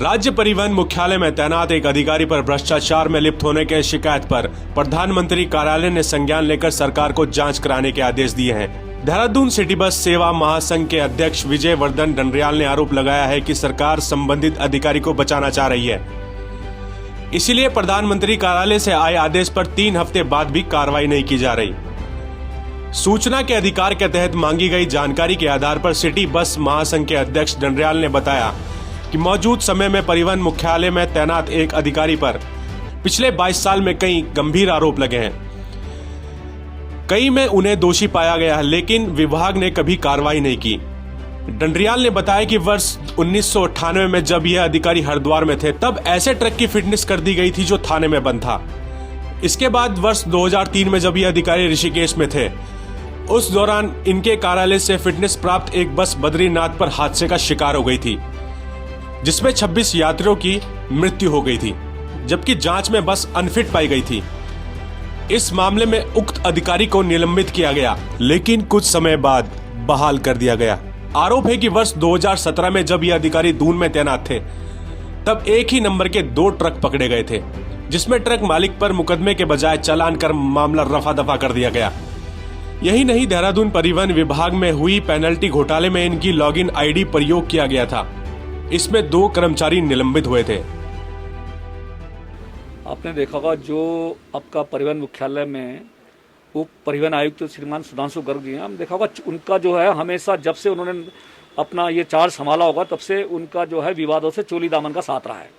राज्य परिवहन मुख्यालय में तैनात एक अधिकारी पर भ्रष्टाचार में लिप्त होने के शिकायत पर प्रधानमंत्री कार्यालय ने संज्ञान लेकर सरकार को जांच कराने के आदेश दिए हैं। देहरादून सिटी बस सेवा महासंघ के अध्यक्ष विजय वर्धन डंडरियाल ने आरोप लगाया है कि सरकार संबंधित अधिकारी को बचाना चाह रही है, इसीलिए प्रधानमंत्री कार्यालय से आए आदेश पर 3 हफ्ते बाद भी कार्रवाई नहीं की जा रही। सूचना के अधिकार के तहत मांगी गई जानकारी के आधार पर सिटी बस महासंघ के अध्यक्ष डंडरियाल ने बताया कि मौजूद समय में परिवहन मुख्यालय में तैनात एक अधिकारी पर पिछले 22 साल में कई गंभीर आरोप लगे हैं। कई में उन्हें दोषी पाया गया है, लेकिन विभाग ने कभी कार्रवाई नहीं की। डंडरियाल ने बताया कि वर्ष 1998 में जब यह अधिकारी हरिद्वार में थे, तब ऐसे ट्रक की फिटनेस कर दी गई थी जो थाने में बंद था। इसके बाद वर्ष 2003 में जब यह अधिकारी ऋषिकेश में थे, उस दौरान इनके कार्यालय से फिटनेस प्राप्त एक बस बद्रीनाथ पर हादसे का शिकार हो गई थी, जिसमें 26 यात्रियों की मृत्यु हो गई थी, जबकि जांच में बस अनफिट पाई गई थी। इस मामले में उक्त अधिकारी को निलंबित किया गया, लेकिन कुछ समय बाद बहाल कर दिया गया। आरोप है कि वर्ष 2017 में जब यह अधिकारी दून में तैनात थे, तब एक ही नंबर के 2 ट्रक पकड़े गए थे, जिसमें ट्रक मालिक पर मुकदमे के बजाय चालान कर मामला रफा दफा कर दिया गया। यही नहीं, देहरादून परिवहन विभाग में हुई पेनल्टी घोटाले में इनकी लॉगिन आईडी प्रयोग किया गया था। इसमें 2 कर्मचारी निलंबित हुए थे। आपने देखा होगा जो आपका परिवहन मुख्यालय में उप परिवहन आयुक्त श्रीमान सुधांशु गर्ग जी हैं, हम देखा होगा उनका जो है हमेशा जब से उन्होंने अपना ये चार्ज संभाला होगा तब से उनका जो है विवादों से चोली दामन का साथ रहा है।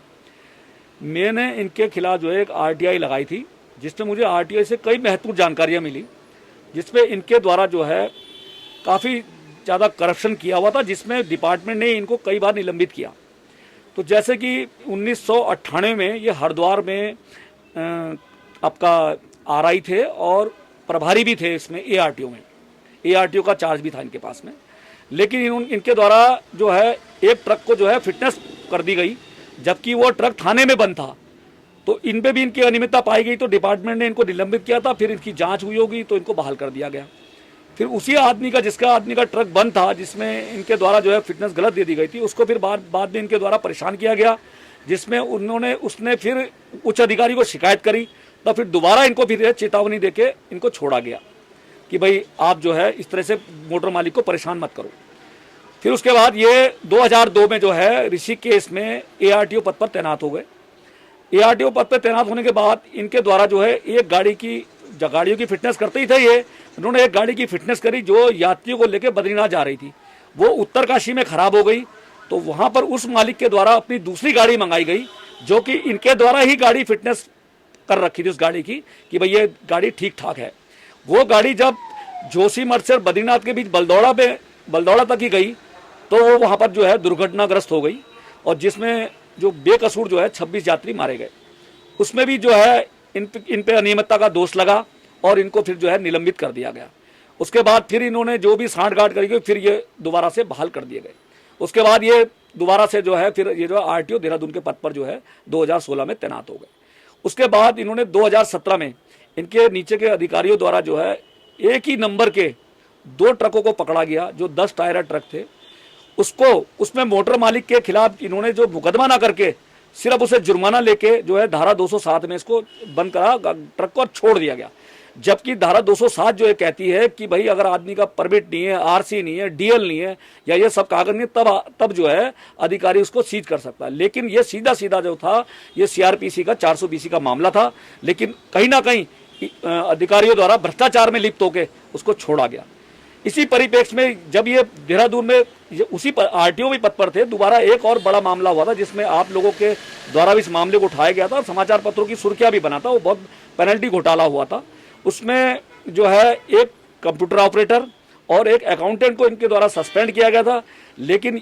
मैंने इनके खिलाफ जो है एक आरटीआई लगाई थी, जिसमें मुझे आरटीआई से कई महत्वपूर्ण जानकारियाँ मिली, जिसमें इनके द्वारा जो है काफ़ी ज़्यादा करप्शन किया हुआ था, जिसमें डिपार्टमेंट ने इनको कई बार निलंबित किया। तो जैसे कि 1998 में ये हरिद्वार में आपका आरआई थे और प्रभारी भी थे इसमें एआरटीओ में, एआरटीओ का चार्ज भी था इनके पास में। लेकिन इनके द्वारा जो है एक ट्रक को जो है फिटनेस कर दी गई, जबकि वो ट्रक थाने में बंद था। तो इन पे भी इनकी अनियमितता पाई गई, तो डिपार्टमेंट ने इनको निलंबित किया था। फिर इनकी जांच हुई होगी तो इनको बहाल कर दिया गया। फिर उसी आदमी का जिसका आदमी का ट्रक बंद था, जिसमें इनके द्वारा जो है फिटनेस गलत दे दी गई थी, उसको फिर बाद में इनके द्वारा परेशान किया गया, जिसमें उसने फिर उच्च अधिकारी को शिकायत करी। तो फिर दोबारा इनको फिर चेतावनी देके इनको छोड़ा गया कि भाई आप जो है इस तरह से मोटर मालिक को परेशान मत करो। फिर उसके बाद ये 2002 में जो है ऋषिकेश में एआरटीओ पद पर तैनात हो गए। एआरटीओ पद पर तैनात होने के बाद इनके द्वारा जो है एक गाड़ियों की फिटनेस करते ही थे ये, उन्होंने एक गाड़ी की फिटनेस करी जो यात्रियों को लेकर बद्रीनाथ जा रही थी। वो उत्तरकाशी में खराब हो गई, तो वहां पर उस मालिक के द्वारा अपनी दूसरी गाड़ी मंगाई गई, जो कि इनके द्वारा ही गाड़ी फिटनेस कर रखी थी उस गाड़ी की कि भाई ये गाड़ी ठीक ठाक है। वो गाड़ी जब जोशीमठ से बद्रीनाथ के बीच बलदौड़ा तक ही गई, तो वो वहां पर जो है दुर्घटनाग्रस्त हो गई, और जिसमें जो बेकसूर जो है 26 यात्री मारे गए। उसमें भी जो है इन पे अनियमितता का दोष लगा और इनको फिर जो है निलंबित कर दिया गया। उसके बाद फिर इन्होंने जो भी सांठगांठ करी गई, फिर ये दोबारा से बहाल कर दिए गए। उसके बाद ये दोबारा से जो है फिर ये जो आरटीओ देहरादून के पद पर जो है 2016 में तैनात हो गए। उसके बाद इन्होंने 2017 में इनके नीचे के अधिकारियों द्वारा जो है एक ही नंबर के 2 ट्रकों को पकड़ा गया, जो 10 टायर ट्रक थे। उसमें मोटर मालिक के खिलाफ इन्होंने जो मुकदमा ना करके सिर्फ उसे जुर्माना लेके जो है धारा 207 में इसको बंद करा ट्रक को और छोड़ दिया गया। जबकि धारा 207 जो है कहती है कि भाई अगर आदमी का परमिट नहीं है, आरसी नहीं है, डीएल नहीं है, या ये सब कागज नहीं, तब जो है अधिकारी उसको सीज कर सकता है। लेकिन ये सीधा जो था ये सीआरपीसी का 420 का मामला था, लेकिन कहीं ना कहीं अधिकारियों द्वारा भ्रष्टाचार में लिप्त होकर उसको छोड़ा गया। इसी परिप्रेक्ष्य में जब ये देहरादून में उसी आरटीओ भी पद पर थे, दोबारा एक और बड़ा मामला हुआ था, जिसमें आप लोगों के द्वारा भी इस मामले को उठाया गया था, समाचार पत्रों की सुर्खियां भी बना था। वो बहुत पेनल्टी घोटाला हुआ था। उसमें जो है एक कंप्यूटर ऑपरेटर और एक अकाउंटेंट को इनके द्वारा सस्पेंड किया गया था, लेकिन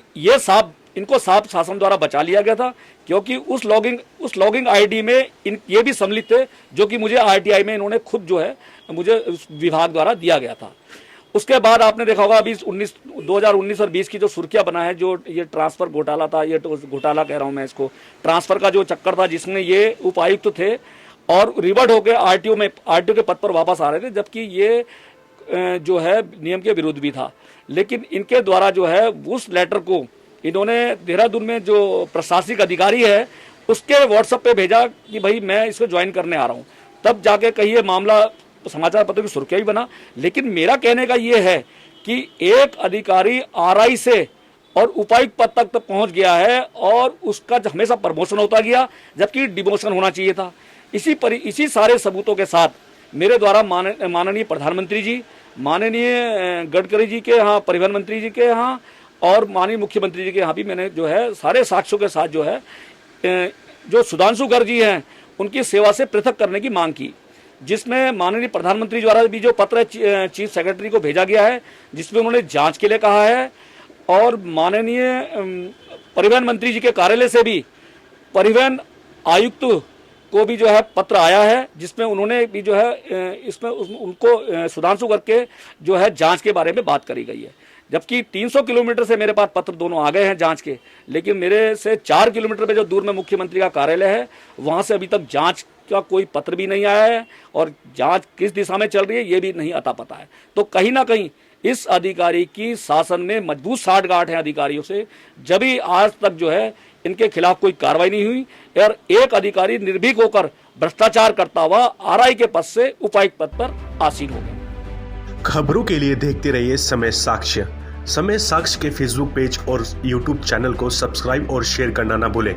इनको साफ शासन द्वारा बचा लिया गया था, क्योंकि उस लॉगिंग आईडी में ये भी सम्मिलित थे, जो कि मुझे आरटीआई में इन्होंने खुद जो है मुझे उस विभाग द्वारा दिया गया था। उसके बाद आपने देखा होगा अभी 2019 और 20 की जो सुर्खियां बना है, जो ये ट्रांसफर घोटाला था, ये घोटाला कह रहा हूं मैं इसको, ट्रांसफर का जो चक्कर था, जिसमें ये उपायुक्त थे और रिवर्ट होकर आरटीओ के पद पर वापस आ रहे थे, जबकि ये जो है नियम के विरुद्ध भी था। लेकिन इनके द्वारा जो है उस लेटर को इन्होंने देहरादून में जो प्रशासनिक अधिकारी है उसके व्हाट्सएप पे भेजा कि भाई मैं इसको ज्वाइन करने आ रहा हूँ, तब जाके कहीं ये मामला समाचार पत्रों की सुर्खियां भी बना। लेकिन मेरा कहने का ये है कि एक अधिकारी आरआई से और उपायुक्त पद तक तो पहुंच गया है और उसका हमेशा प्रमोशन होता गया, जबकि डिमोशन होना चाहिए था। इसी सारे सबूतों के साथ मेरे द्वारा माननीय प्रधानमंत्री जी, माननीय गडकरी जी के यहाँ, परिवहन मंत्री जी के यहाँ और माननीय मुख्यमंत्री जी के यहाँ भी मैंने जो है सारे साक्ष्यों के साथ जो है जो सुधांशु गर्ग जी हैं उनकी सेवा से पृथक करने की मांग की, जिसमें माननीय प्रधानमंत्री द्वारा भी जो पत्र चीफ सेक्रेटरी को भेजा गया है जिसमें उन्होंने जांच के लिए कहा है, और माननीय परिवहन मंत्री जी के कार्यालय से भी परिवहन आयुक्त को भी जो है पत्र आया है जिसमें उन्होंने भी जो है इसमें उनको सुधांशु गर्ग के जो है जांच के बारे में बात करी गई है। जबकि 300 किलोमीटर से मेरे पास पत्र दोनों आ गए हैं जांच के, लेकिन मेरे से 4 किलोमीटर पे जो दूर में मुख्यमंत्री का कार्यालय है वहां से अभी तक जांच का कोई पत्र भी नहीं आया है और जांच किस दिशा में चल रही है ये भी नहीं अता पता है। तो कहीं ना कहीं इस अधिकारी की शासन में मजबूत साठगांठ है अधिकारियों से, जब भी आज तक जो है इनके खिलाफ कोई कार्रवाई नहीं हुई और एक अधिकारी निर्भीक होकर भ्रष्टाचार करता हुआ आरआई के पद से उपायुक्त पद पर आसीन हो गया। खबरों के लिए देखते रहिए समय साक्ष्य। समय साक्ष्य के फेसबुक पेज और यूट्यूब चैनल को सब्सक्राइब और शेयर करना ना भूलें।